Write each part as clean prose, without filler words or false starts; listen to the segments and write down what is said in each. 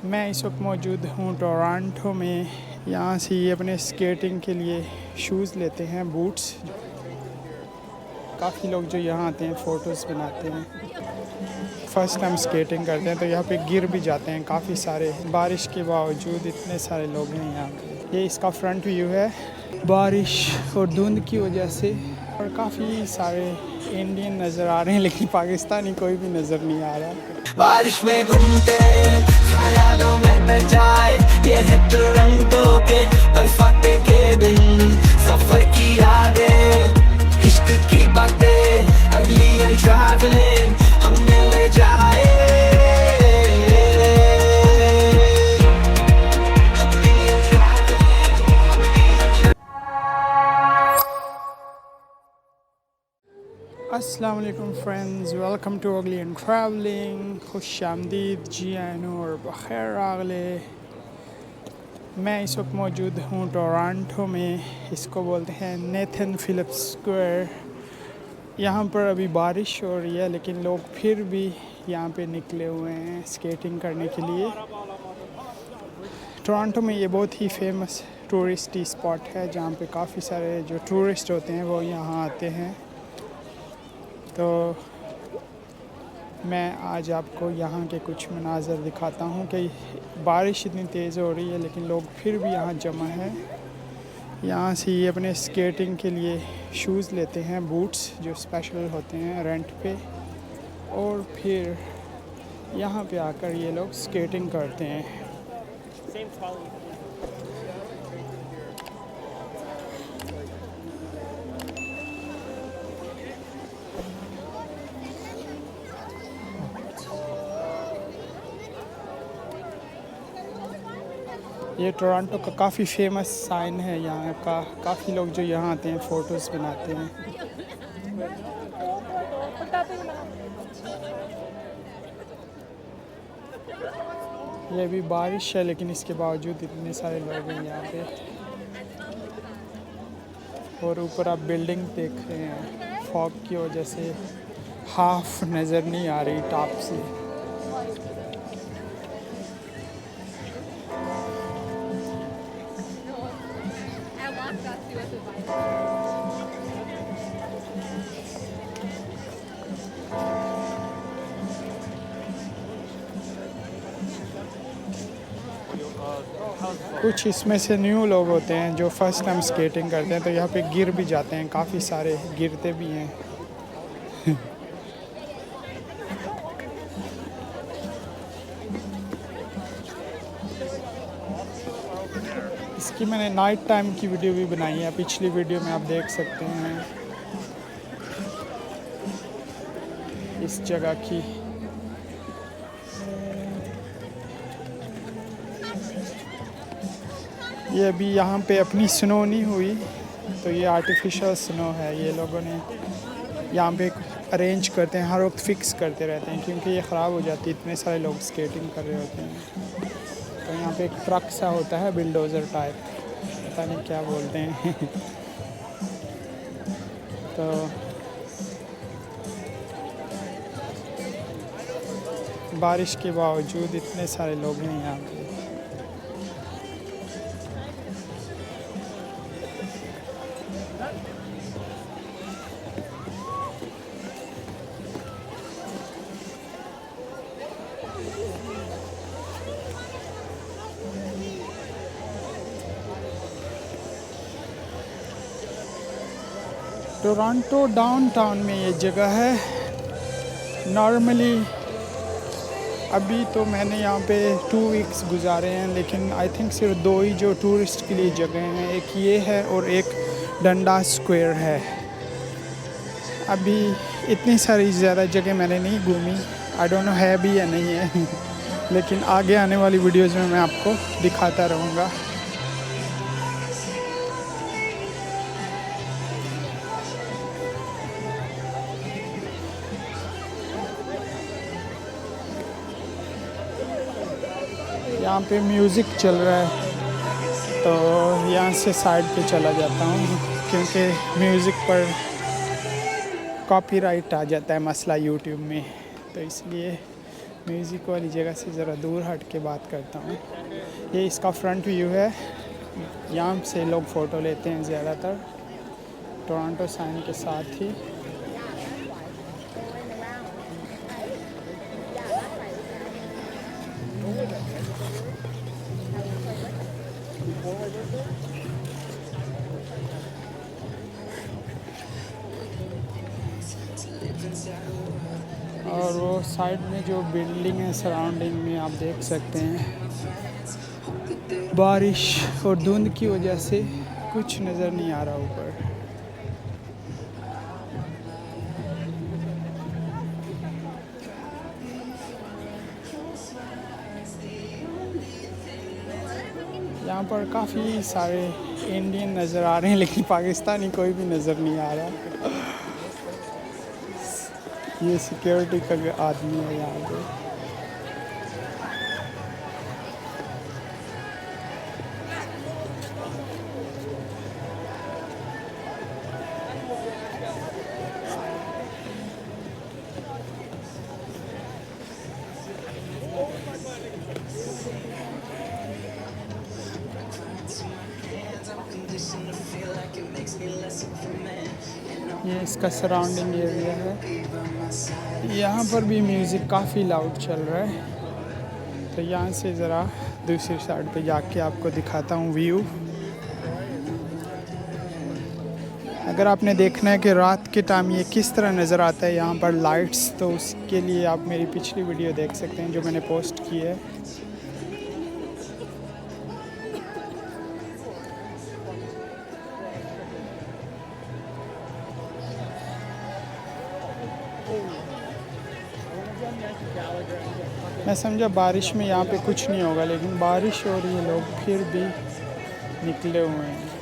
मैं इस वक्त मौजूद हूँ टोरंटो में। यहाँ से ये अपने स्केटिंग के लिए शूज़ लेते हैं, बूट्स। काफ़ी लोग जो यहाँ आते हैं फ़ोटोज़ बनाते हैं। फ़र्स्ट टाइम स्केटिंग करते हैं तो यहाँ पे गिर भी जाते हैं काफ़ी सारे। बारिश के बावजूद इतने सारे लोग हैं यहाँ पे। ये इसका फ्रंट व्यू है। बारिश और धुंध की वजह से और काफ़ी सारे इंडियन नज़र आ रहे हैं, लेकिन पाकिस्तानी कोई भी नज़र नहीं आ रहा। बारिश में घूमते ख्यालों में न जाए, ये है टोरंटो के अल्फाते के दिन। सफर की यादें, इश्क की बातें, अगली ट्रैवलिंग हमने ले जाए। अस्सलाम वालेकुम फ्रेंड्स, वेलकम टू अगली एंड ट्रैवलिंग। खुश आमदीद, जी आनू और बखैर आगले। मैं इस वक्त मौजूद हूँ टोरंटो में। इसको बोलते हैं नेथन फिलिप्स स्क्वायर। यहाँ पर अभी बारिश हो रही है, लेकिन लोग फिर भी यहाँ पे निकले हुए हैं स्केटिंग करने के लिए। टोरंटो में ये बहुत ही फेमस टूरिस्टी स्पॉट है, जहाँ पे काफ़ी सारे जो टूरिस्ट होते हैं वो यहाँ आते हैं। तो मैं आज आपको यहाँ के कुछ मनाज़र दिखाता हूँ कि बारिश इतनी तेज़ हो रही है, लेकिन लोग फिर भी यहाँ जमा है। यहाँ से ये अपने स्केटिंग के लिए शूज़ लेते हैं, बूट्स जो स्पेशल होते हैं रेंट पे, और फिर यहाँ पे आकर ये लोग स्केटिंग करते हैं। ये टोरंटो का काफ़ी फेमस साइन है यहाँ का। काफ़ी लोग जो यहाँ आते हैं फ़ोटोज़ बनाते हैं। ये भी बारिश है, लेकिन इसके बावजूद इतने सारे लोग हैं यहाँ पे। और ऊपर आप बिल्डिंग देख रहे हैं, फॉग की वजह से हाफ नज़र नहीं आ रही टॉप से। कुछ इसमें से न्यू लोग होते हैं जो फर्स्ट टाइम स्केटिंग करते हैं, तो यहाँ पे गिर भी जाते हैं, काफ़ी सारे गिरते भी हैं। इसकी मैंने नाइट टाइम की वीडियो भी बनाई है, पिछली वीडियो में आप देख सकते हैं इस जगह की। ये अभी यहाँ पे अपनी स्नो नहीं हुई, तो ये आर्टिफिशियल स्नो है। ये लोगों ने यहाँ पे अरेंज करते हैं, हर वक्त फिक्स करते रहते हैं, क्योंकि ये ख़राब हो जाती है, इतने सारे लोग स्केटिंग कर रहे होते हैं। तो यहाँ पे एक ट्रक सा होता है, बिल्डोज़र टाइप, पता नहीं क्या बोलते हैं। तो बारिश के बावजूद इतने सारे लोग हैं यहाँ पे। टोरंटो डाउनटाउन में ये जगह है। नॉर्मली अभी तो मैंने यहाँ पे 2 वीक्स गुजारे हैं, लेकिन आई थिंक सिर्फ 2 ही जो टूरिस्ट के लिए जगह हैं, एक ये है और एक डंडा स्क्वायर है। अभी इतनी सारी ज़्यादा जगह मैंने नहीं घूमी, आई डोंट नो है भी या नहीं है। लेकिन आगे आने वाली वीडियोज़ में मैं आपको दिखाता रहूँगा। यहाँ पे म्यूज़िक चल रहा है, तो यहाँ से साइड पे चला जाता हूँ, क्योंकि म्यूज़िक पर कॉपीराइट आ जाता है मसला यूट्यूब में, तो इसलिए म्यूज़िक वाली जगह से ज़रा दूर हट के बात करता हूँ। ये इसका फ्रंट व्यू है, यहाँ से लोग फ़ोटो लेते हैं ज़्यादातर, टोरंटो साइन के साथ ही। और वो साइड में जो बिल्डिंग है सराउंडिंग में आप देख सकते हैं, बारिश और धुंध की वजह से कुछ नज़र नहीं आ रहा ऊपर। यहाँ पर काफ़ी सारे इंडियन नज़र आ रहे हैं, लेकिन पाकिस्तानी कोई भी नज़र नहीं आ रहा। ये सिक्योरिटी का आदमी है यहाँ पे। ये इसका सराउंडिंग एरिया है। यहाँ पर भी म्यूज़िक काफ़ी लाउड चल रहा है, तो यहाँ से ज़रा दूसरी साइड पे जाके आपको दिखाता हूँ व्यू। अगर आपने देखना है कि रात के टाइम ये किस तरह नज़र आता है यहाँ पर लाइट्स, तो उसके लिए आप मेरी पिछली वीडियो देख सकते हैं जो मैंने पोस्ट की है। मैं समझा बारिश में यहाँ पे कुछ नहीं होगा, लेकिन बारिश हो रही है, लोग फिर भी निकले हुए हैं।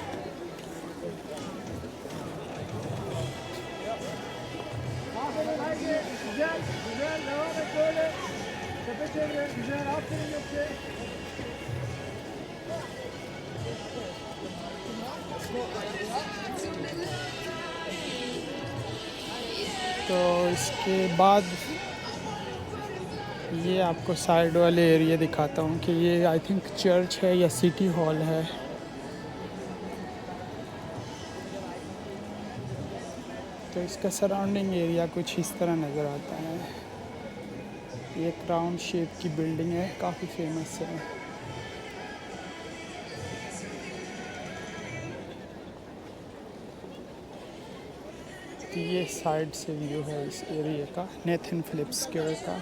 तो इसके बाद ये आपको साइड वाले एरिया दिखाता हूँ कि ये आई थिंक चर्च है या सिटी हॉल है। तो इसका सराउंडिंग एरिया कुछ इस तरह नज़र आता है। ये एक राउंड शेप की बिल्डिंग है, काफ़ी फेमस है। तो ये साइड से व्यू है इस एरिया का, नेथन फिलिप्स स्क्वायर का।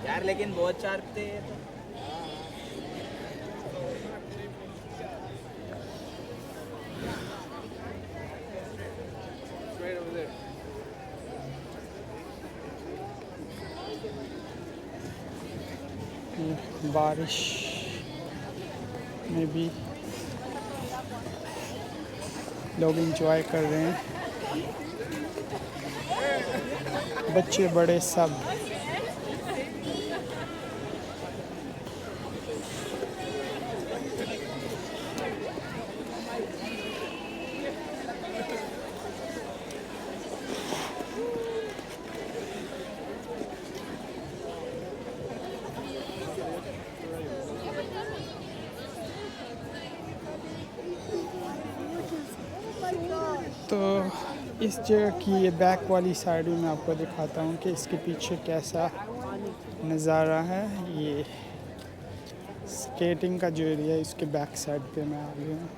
यार लेकिन बहुत शार्प थे ये तो। बारिश में भी लोग एंजॉय कर रहे हैं, बच्चे बड़े सब। तो इस जगह की ये बैक वाली साइड भी मैं आपको दिखाता हूँ कि इसके पीछे कैसा नज़ारा है। ये स्केटिंग का जो एरिया है, इसके बैक साइड पे मैं आ गया हूँ।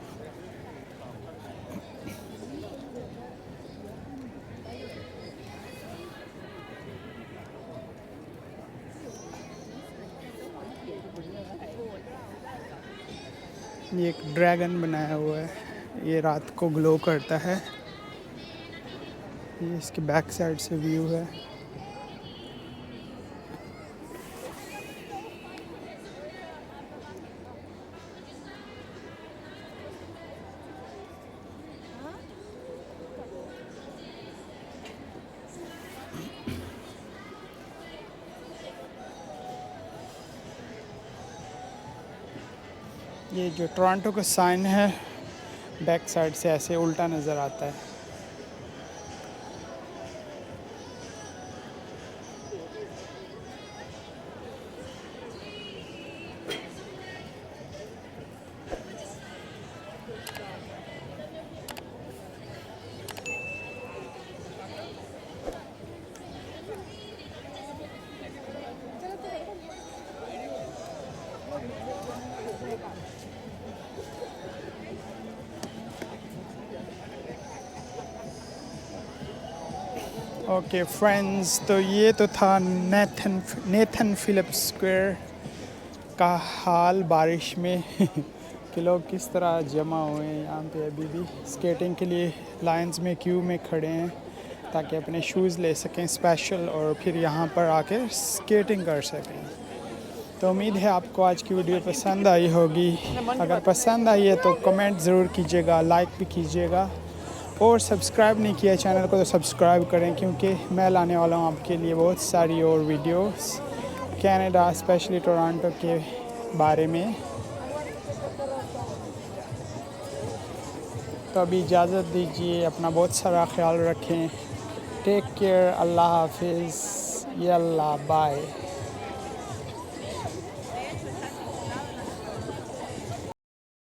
ये एक ड्रैगन बनाया हुआ है, ये रात को ग्लो करता है। ये इसके बैक साइड से व्यू है। ये जो टोरंटो का साइन है बैक साइड से ऐसे उल्टा नज़र आता है। ओके फ्रेंड्स, तो ये तो था नेथन फिलिप्स स्क्वायर का हाल बारिश में कि लोग किस तरह जमा हुए हैं यहाँ पे। अभी भी स्केटिंग के लिए लाइंस में क्यू में खड़े हैं ताकि अपने शूज़ ले सकें स्पेशल और फिर यहाँ पर आके स्केटिंग कर सकें। तो उम्मीद है आपको आज की वीडियो पसंद आई होगी। अगर पसंद आई है तो कमेंट ज़रूर कीजिएगा, लाइक भी कीजिएगा और सब्सक्राइब नहीं किया चैनल को तो सब्सक्राइब करें, क्योंकि मैं लाने वाला हूँ आपके लिए बहुत सारी और वीडियोस कनाडा स्पेशली टोरंटो के बारे में। तो अभी इजाज़त दीजिए, अपना बहुत सारा ख्याल रखें। टेक केयर, अल्लाह हाफिज़, यल्ला बाय।